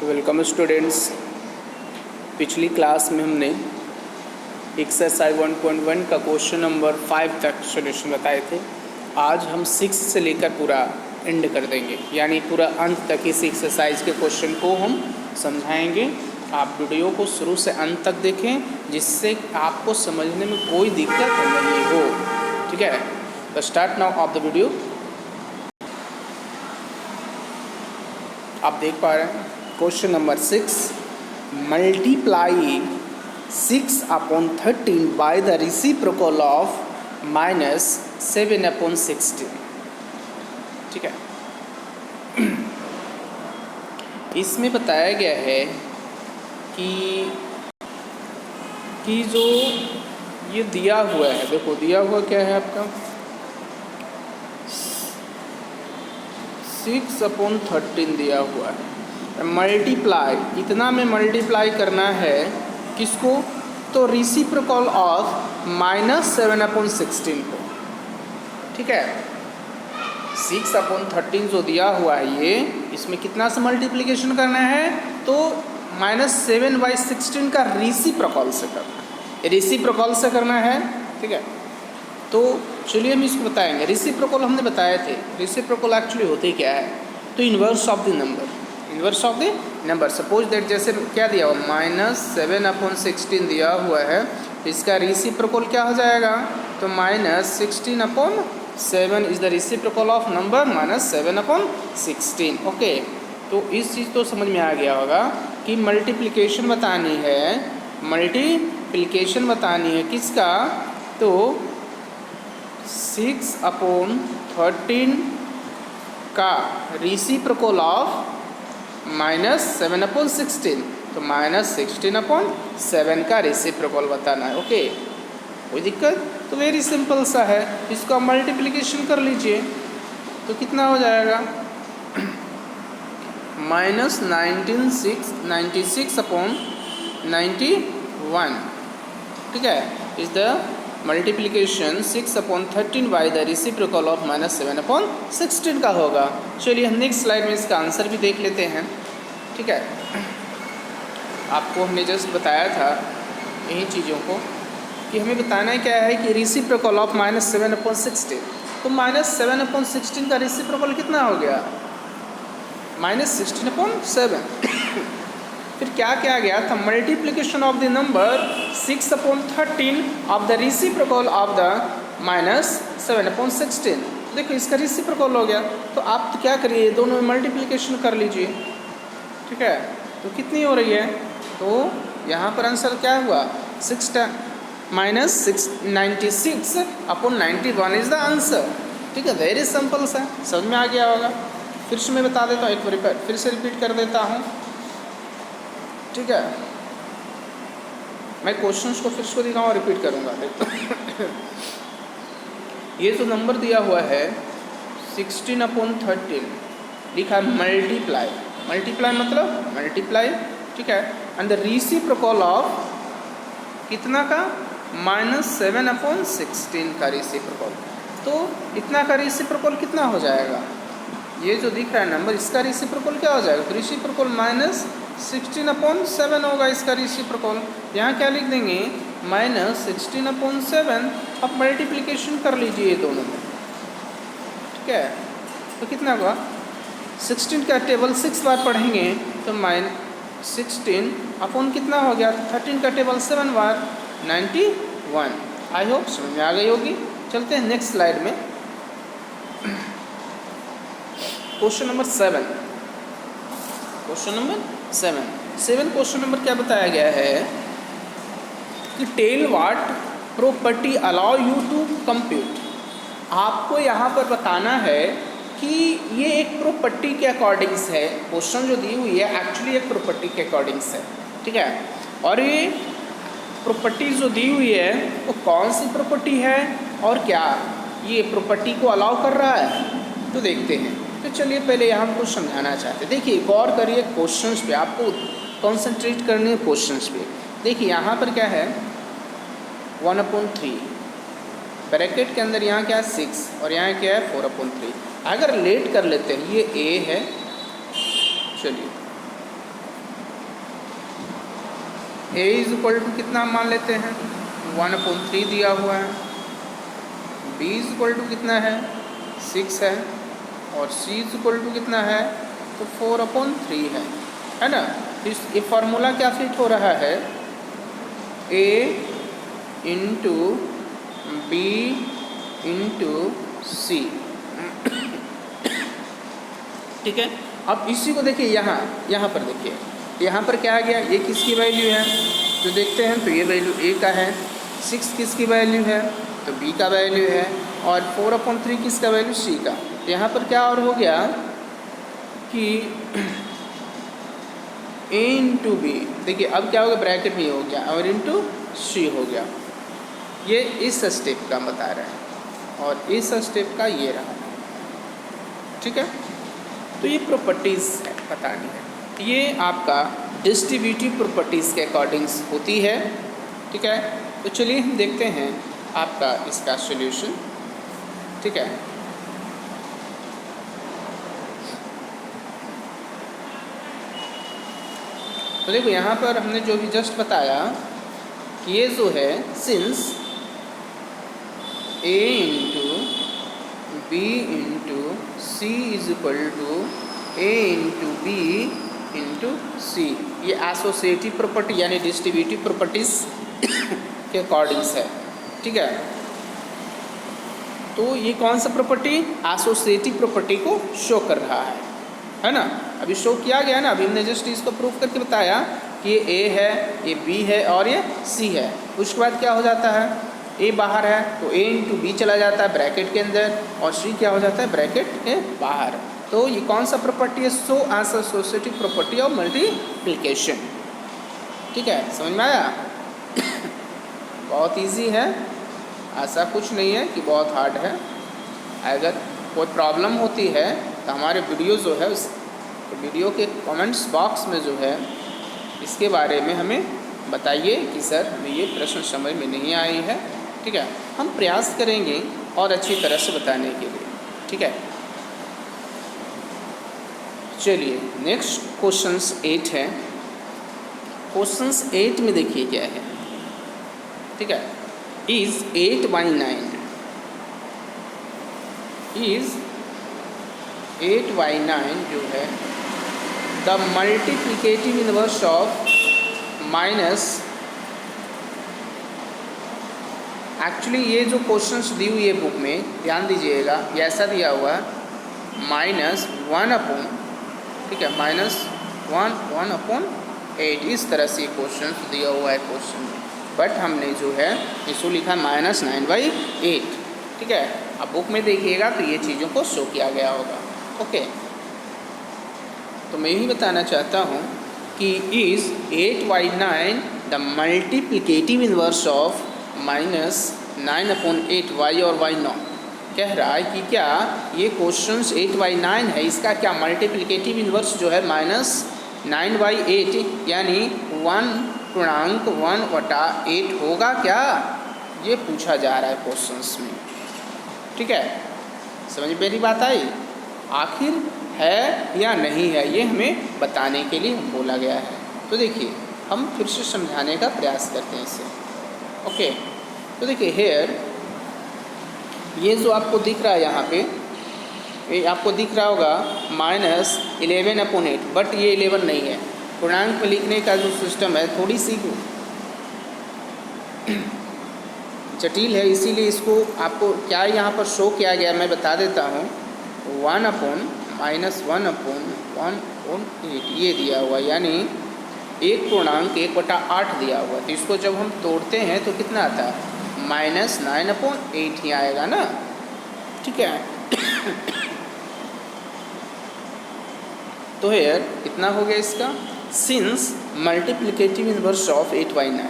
Welcome students. पिछली class में हमने एक्सरसाइज 1.1 का क्वेश्चन नंबर 5 तक सॉल्यूशन बताए थे। आज हम 6 से लेकर पूरा एंड कर देंगे, यानी पूरा अंत तक इस एक्सरसाइज के क्वेश्चन को हम समझाएंगे। आप वीडियो को शुरू से अंत तक देखें, जिससे आपको समझने में कोई दिक्कत नहीं हो। ठीक है, तो start now of the video. आप देख पा रहे हैं question number 6, multiply 6/13 by the reciprocal of -7/16। ठीक है, इसमें बताया गया है कि जो ये दिया हुआ है, देखो दिया हुआ क्या है आपका 6/13 दिया हुआ है। मल्टीप्लाई इतना में मल्टीप्लाई करना है किसको, तो रेसिप्रोकल ऑफ -7/16 को। ठीक है, 6/13 जो दिया हुआ है ये, इसमें कितना से मल्टीप्लिकेशन करना है, तो -7/16 का रेसिप्रोकल से करना है, रेसिप्रोकल से करना है। ठीक है, तो चलिए हम इसको बताएंगे। रेसिप्रोकल हमने बताए थे, रेसिप्रोकल एक्चुअली होते क्या है, तो inverse of the number, inverse of the number. Suppose that जैसे क्या दिया हुआ -7/16 दिया हुआ है, इसका रेसिप्रोकल क्या हो जाएगा, तो -16/7 is the reciprocal of number -7/16। Okay, तो इस चीज़ तो समझ में आ गया होगा कि मल्टीप्लिकेशन बतानी है, मल्टीप्लिकेशन बतानी है किसका, तो 6/13 का रेसिप्रोकल ऑफ -7/16, तो -16/7 का रेसिप्रोकल बताना है। ओके, कोई दिक्कत, तो वेरी सिंपल सा है, इसको आप मल्टीप्लिकेशन कर लीजिए तो कितना हो जाएगा -96/91। ठीक है, is the multiplication 6/13 by the reciprocal of -7/16 का होगा। चलिए हम नेक्स्ट स्लाइड में इसका आंसर भी देख लेते हैं। ठीक है, आपको हमने जस्ट बताया था इन्हीं चीज़ों को कि हमें बताना है क्या है कि रेसिप्रोकल ऑफ -7/16, तो -7/16 का रेसिप्रोकल कितना हो गया, -16/7। फिर क्या किया गया था, multiplication of the number 6/13 of the reciprocal of the -7/16। देखो इसका रेसिप्रोकल हो गया, तो आप तो क्या करिए, दोनों में मल्टीप्लिकेशन कर लीजिए। ठीक है, तो कितनी हो रही है, तो यहाँ पर आंसर क्या हुआ, -96/91 इज द आंसर। ठीक है, वेरी सिंपल सा, समझ में आ गया होगा। फिर से मैं बता देता हूँ, एक बार फिर से रिपीट कर देता हूँ। ठीक है, मैं क्वेश्चंस को फिर से दिखाऊँ और रिपीट करूँगा। ये जो नंबर दिया हुआ है 16/13 लिखा है मल्टीप्लाई, मल्टीप्लाई मतलब मल्टीप्लाई। ठीक है, एंड द रेसिप्रोकल ऑफ कितना का, -7/16 का रेसिप्रोकल, तो इतना का रेसिप्रोकल कितना हो जाएगा, ये जो दिख रहा है नंबर, इसका रेसिप्रोकल क्या हो जाएगा, तो रेसिप्रोकल -16/7 होगा इसका रेसिप्रोकल। यहाँ क्या लिख देंगे, -16/7। अब मल्टीप्लिकेशन कर लीजिए ये दोनों में। ठीक है, तो कितना हुआ, 16 का टेबल 6 बार पढ़ेंगे तो -16 अपॉन कितना हो गया, 13 का टेबल 7 बार 91। आई होप समझ में आ गई होगी। चलते हैं नेक्स्ट स्लाइड में। Question number 7, question number 7 question number क्या बताया गया है कि tell what property allow you to compute. आपको यहाँ पर बताना है कि ये एक प्रॉपर्टी के अकॉर्डिंग्स है, क्वेश्चन जो दी हुई है एक्चुअली एक प्रॉपर्टी के अकॉर्डिंग्स है। ठीक है, और ये प्रॉपर्टी जो दी हुई है वो कौन सी प्रॉपर्टी है और क्या ये प्रॉपर्टी को अलाउ कर रहा है, तो देखते हैं। तो चलिए पहले यहाँ कुछ समझाना चाहते हैं। देखिए गौर करिए क्वेश्चंस पे, आपको कॉन्सेंट्रेट करनी है क्वेश्चंस पे। देखिए यहाँ पर क्या है 1/3, ब्रैकेट के अंदर यहाँ क्या है 6 और यहाँ क्या है 4/3। अगर लेट कर लेते हैं, ये ए है, चलिए ए इज इक्वल टू कितना हम मान लेते हैं 1/3 दिया हुआ है, बी इज इक्वल टू कितना है 6 है, और सी इज इक्वल टू कितना है तो 4/3 है ना। ये फार्मूला क्या फिट हो रहा है, ए इंटू बी इंटू सी, ठीक है। अब इसी को देखिए यहाँ पर देखिए, यहाँ पर क्या आ गया, ये किसकी वैल्यू है तो देखते हैं, तो ये वैल्यू ए का है, 6 किसकी वैल्यू है तो बी का वैल्यू है, और 4/3 किसका वैल्यू सी का। तो यहाँ पर क्या और हो गया कि ए इंटू बी, देखिए अब क्या हो गया ब्रैकेट में ही हो गया, और इंटू सी हो गया। ये इस स्टेप का बता रहा है और इस स्टेप का ये रहा, ठीक है। तो ये प्रॉपर्टीज़ बतानी है, ये आपका डिस्ट्रीब्यूटिव प्रॉपर्टीज़ के अकॉर्डिंग्स होती है, ठीक है। तो चलिए हम देखते हैं आपका इसका सॉल्यूशन, ठीक है। तो देखो यहाँ पर हमने जो भी जस्ट बताया कि ये जो है since A into B into C is equal to A into B into C, ये एसोसिएटिव प्रॉपर्टी यानी डिस्ट्रीब्यूटिव प्रॉपर्टीज के अकॉर्डिंग्स है, ठीक है। तो ये कौन सा प्रॉपर्टी एसोसिएटिव प्रॉपर्टी को शो कर रहा है ना। अभी शो किया गया ना, अभी हमने जस्ट इसको प्रूफ करके बताया कि ये ए है, ये बी है और ये सी है। उसके बाद क्या हो जाता है, ए बाहर है तो ए इंटू बी चला जाता है ब्रैकेट के अंदर, और सी क्या हो जाता है ब्रैकेट के बाहर। तो ये कौन सा प्रॉपर्टी है, सो एसोसिएटिव प्रॉपर्टी ऑफ मल्टीप्लिकेशन, ठीक है। समझ में आया बहुत इजी है, ऐसा कुछ नहीं है कि बहुत हार्ड है। अगर कोई प्रॉब्लम होती है तो हमारे वीडियो जो है उस वीडियो के कमेंट्स बॉक्स में जो है इसके बारे में हमें बताइए कि सर हमें ये प्रश्न समझ में नहीं आई है, ठीक है। हम प्रयास करेंगे और अच्छी तरह से बताने के लिए, ठीक है। चलिए नेक्स्ट क्वेश्चंस 8 है। क्वेश्चंस 8 में देखिए क्या है, ठीक है। इज 8/9 इज 8/9 जो है the multiplicative inverse of minus, actually ये जो क्वेश्चंस दी हुई है बुक में ध्यान दीजिएगा, ये ऐसा दिया हुआ है -1/, ठीक है, -1/8 इस तरह से क्वेश्चन दिया हुआ है क्वेश्चन में, बट हमने जो है इसको लिखा -9/8, ठीक है। अब बुक में देखिएगा तो ये चीज़ों को शो किया गया होगा, ओके। तो मैं यही बताना चाहता हूँ कि is 8/9 the multiplicative inverse of -9/8 y और y नॉट। कह रहा है कि क्या ये क्वेश्चंस 8/9 है, इसका क्या मल्टीप्लिकेटिव इनवर्स जो है -9/8 यानी 1/1/8 होगा क्या, ये पूछा जा रहा है क्वेश्चंस में, ठीक है। समझ में मेरी बात आई, आखिर है या नहीं है ये हमें बताने के लिए बोला गया है। तो देखिए हम फिर से समझाने का प्रयास करते हैं इसे, ओके। तो देखिए हेयर ये जो आपको दिख रहा है यहाँ पे, ये आपको दिख रहा होगा -11/8, बट ये 11 नहीं है। पूर्णांक में लिखने का जो सिस्टम है थोड़ी सी जटिल है, इसीलिए इसको आपको क्या यहाँ पर शो किया गया मैं बता देता हूँ। 1/-1/1/8 ये दिया हुआ, यानी 1/1/8 दिया हुआ। तो इसको जब हम तोड़ते हैं तो कितना आता है -9/8 ही आएगा ना, ठीक है। तो यार कितना हो गया इसका, सिंस मल्टीप्लिकेटिव इनवर्स ऑफ 8/9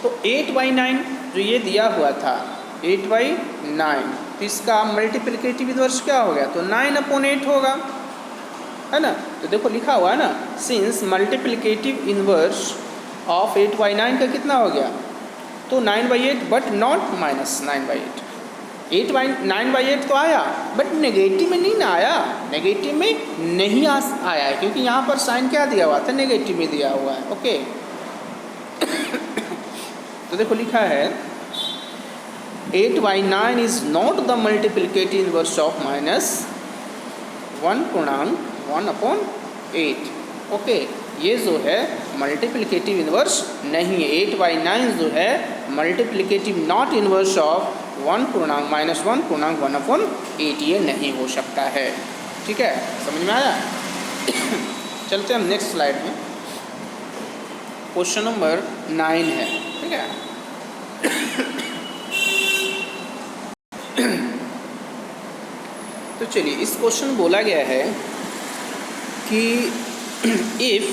तो 8/9 जो ये दिया हुआ था 8/9, तो इसका मल्टीप्लिकेटिव इनवर्स क्या हो गया, तो 9/8 होगा, है ना। तो देखो लिखा हुआ है ना, सिंस मल्टीप्लिकेटिव इनवर्स ऑफ 8/9 का कितना हो गया, तो 9/8 बट नॉट -9/8। 9/8 तो आया बट नेगेटिव में नहीं ना आया, नेगेटिव में नहीं आया है क्योंकि यहाँ पर साइन क्या दिया हुआ था, नेगेटिव में दिया हुआ है, ओके। तो देखो लिखा है 8/9 is not the multiplicative inverse of -1/1/8। Okay, ये जो है मल्टीप्लिकेटिव इनवर्स नहीं है। 8/9 जो है मल्टीप्लिकेटिव नॉट इनवर्स ऑफ 1/-1/1/8 ये नहीं हो सकता है। ठीक है, समझ में आया? चलते हैं हम नेक्स्ट स्लाइड में। क्वेश्चन नंबर 9 है। ठीक है, तो चलिए इस क्वेश्चन में बोला गया है कि if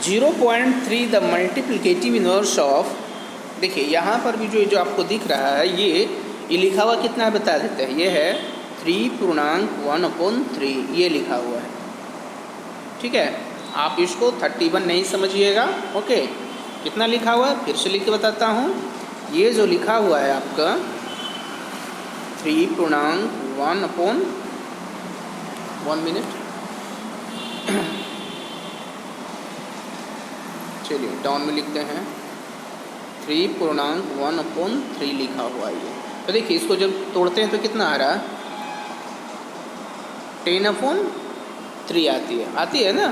0.3 the multiplicative inverse of, देखिए यहाँ पर भी जो आपको दिख रहा है ये लिखा हुआ कितना बता देता है। ये है 3.1/3 ये लिखा हुआ है। ठीक है, आप इसको 31 नहीं समझिएगा। ओके, कितना लिखा हुआ है फिर से लिख के बताता हूँ। ये जो लिखा हुआ है आपका 3.1/1 मिनट, चलिए डाउन में लिखते हैं 3.1/3 लिखा हुआ है ये। तो देखिए इसको जब तोड़ते हैं तो कितना आ रहा है 10/3 आती है ना।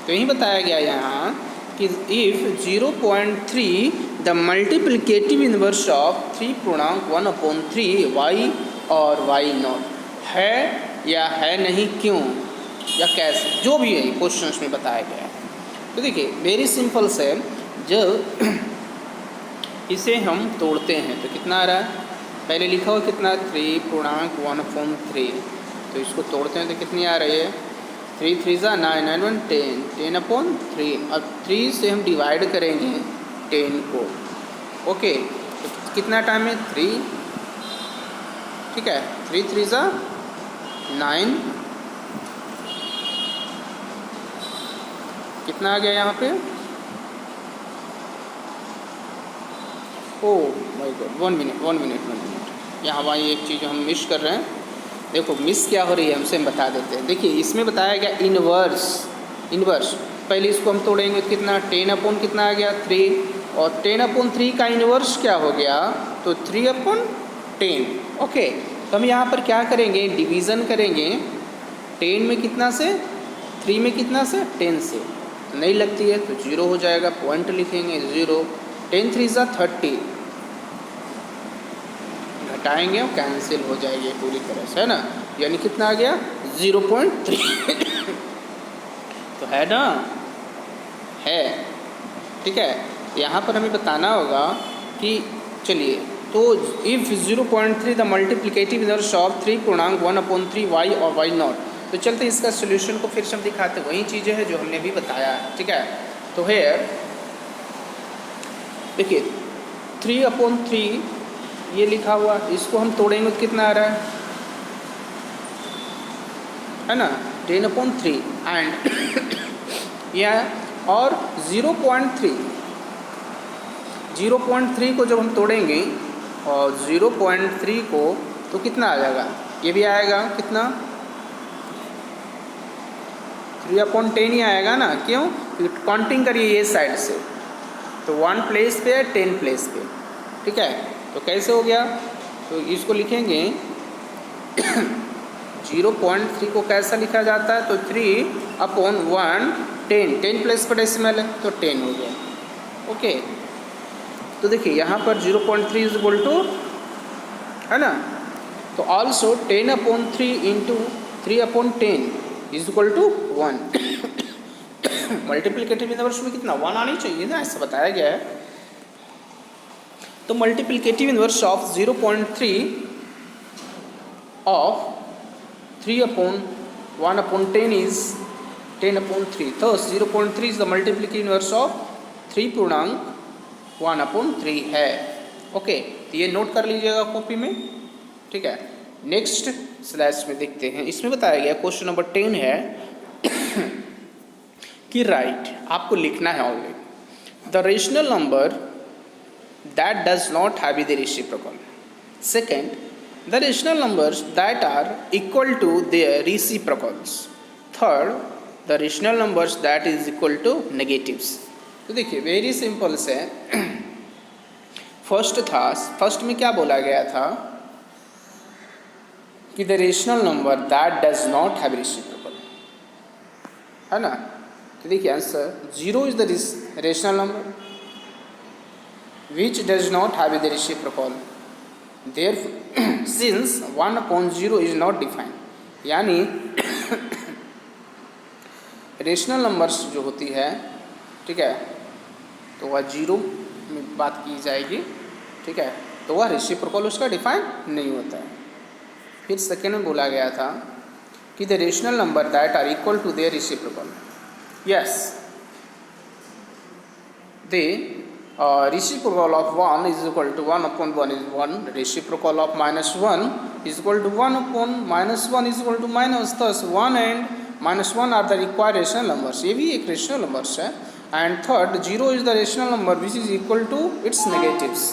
तो यही बताया गया यहाँ कि if 0.3 the multiplicative inverse of 3.1/3 y और y0 है या है नहीं, क्यों या कैसे, जो भी है क्वेश्चन में बताया गया है। तो देखिए वेरी सिंपल से जब इसे हम तोड़ते हैं तो कितना आ रहा है, पहले लिखा हुआ कितना 3.1/3, तो इसको तोड़ते हैं तो कितनी आ रही है 3 3 9 9 1 10 10/3। अब 3 से हम डिवाइड करेंगे 10 को। ओके, तो कितना टाइम है 3, ठीक है 3 3 9, कितना आ गया यहाँ पे, ओ माय गॉड 1 मिनट। यहाँ वहाँ एक चीज़ हम मिस कर रहे हैं। देखो मिस क्या हो रही है हमसे हम बता देते हैं। देखिए इसमें बताया गया इनवर्स, पहले इसको हम तोड़ेंगे तो कितना 10 कितना आ गया 3, और 10/3 का इनवर्स क्या हो गया तो 3/10। ओके, तो हम यहाँ पर क्या करेंगे डिवीज़न करेंगे 10 में कितना से 3 में कितना से 10 से, तो नहीं लगती है तो 0 हो जाएगा, पॉइंट लिखेंगे 0। 10 3 30, घटाएंगे और कैंसिल हो जाएगी पूरी तरह से, है ना। यानी कितना आ गया 0.3 तो है ना, है। ठीक है, यहाँ पर हमें बताना होगा कि चलिए तो if 0.3 the multiplicative inverse of 3.1/3 y और y0। तो चलते इसका सोल्यूशन को फिर से हम दिखाते, वही चीज़ें हैं जो हमने भी बताया। ठीक है, तो हेयर देखिए 3/3 ये लिखा हुआ, इसको हम तोड़ेंगे तो कितना आ रहा है ना 10/3 एंड या और 0.3 को जब हम तोड़ेंगे और 0.3 को तो कितना आ जाएगा, ये भी आएगा कितना 3/10 ही आएगा ना। क्यों, काउंटिंग करिए ये साइड से, तो 1 प्लेस पे है 10 प्लेस पे। ठीक है, तो कैसे हो गया, तो इसको लिखेंगे 0.3 को कैसा लिखा जाता है तो 3/1 10 प्लेस पर डेसिमल है तो 10 हो गया। ओके, तो देखिए यहाँ पर 0.3 इज इक्वल टू है ना, तो also 10/3 into 3/10 is equal to 1। Multiplicative inverse में कितना 1 आनी चाहिए ना, ऐसा बताया गया है। तो multiplicative inverse of 0.3 of 3/1/10 is 10/3। तो 0.3 is the multiplicative inverse of 3.1/3 है। ओके, तो ये नोट कर लीजिएगा कॉपी में। ठीक है, नेक्स्ट स्लाइड में देखते हैं। इसमें बताया गया क्वेश्चन नंबर 10 है कि राइट, आपको लिखना है already the rational number that does not have the reciprocal. Second, the rational numbers that are equal to their reciprocals. Third, the rational numbers that is equal to negatives. तो देखिए very simple से first में क्या बोला गया था कि the rational number that does not have reciprocal, है ना। तो देखिए answer 0 is the rational number which does not have the reciprocal, there since 1/0 is not defined, यानी रेशनल नंबर्स जो होती है, ठीक है, तो वह 0 में बात की जाएगी, ठीक है, तो वह रेसिप्रोकल उसका डिफाइन नहीं होता है। फिर सेकेंड में बोला गया था कि the rational number that are equal to their reciprocal, yes the reciprocal of 1 is equal to 1/1 is 1, reciprocal of -1 is equal to 1/-1 is equal to minus, thus 1 and -1 are the required rational numbers, ये भी एक rational numbers है। And third 0 is the rational number which is equal to its negatives।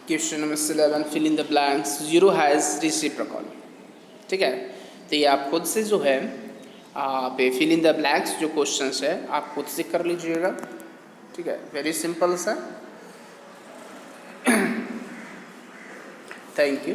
Question number 11 fill in the blanks, 0 has reciprocal, ठीक है। तो ये आप खुद से जो है आप फिल इन द ब्लैंक्स जो क्वेश्चंस है आप खुद से कर लीजिएगा, ठीक है, वेरी सिंपल सा। Thank you.